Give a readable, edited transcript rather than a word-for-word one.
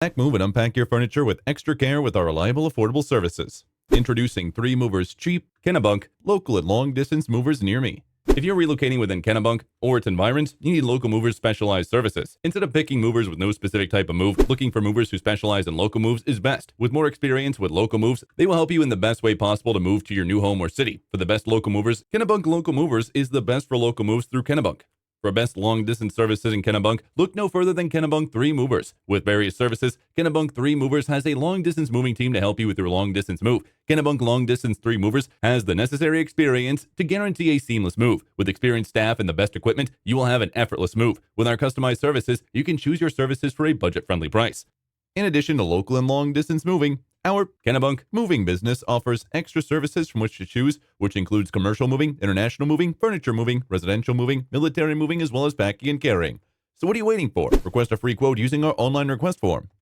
Pack, move, and unpack your furniture with extra care with our reliable, affordable services. Introducing 3 Movers Cheap, Kennebunk, local and long-distance movers near me. If you're relocating within Kennebunk or its environs, you need local movers' specialized services. Instead of picking movers with no specific type of move, looking for movers who specialize in local moves is best. With more experience with local moves, they will help you in the best way possible to move to your new home or city. For the best local movers, Kennebunk Local Movers is the best for local moves through Kennebunk. For best long-distance services in Kennebunk, look no further than Kennebunk 3 Movers. With various services, Kennebunk 3 Movers has a long-distance moving team to help you with your long-distance move. Kennebunk Long-Distance 3 Movers has the necessary experience to guarantee a seamless move. With experienced staff and the best equipment, you will have an effortless move. With our customized services, you can choose your services for a budget-friendly price. In addition to local and long-distance moving, our Kennebunk moving business offers extra services from which to choose, which includes commercial moving, international moving, furniture moving, residential moving, military moving, as well as packing and carrying. So what are you waiting for? Request a free quote using our online request form.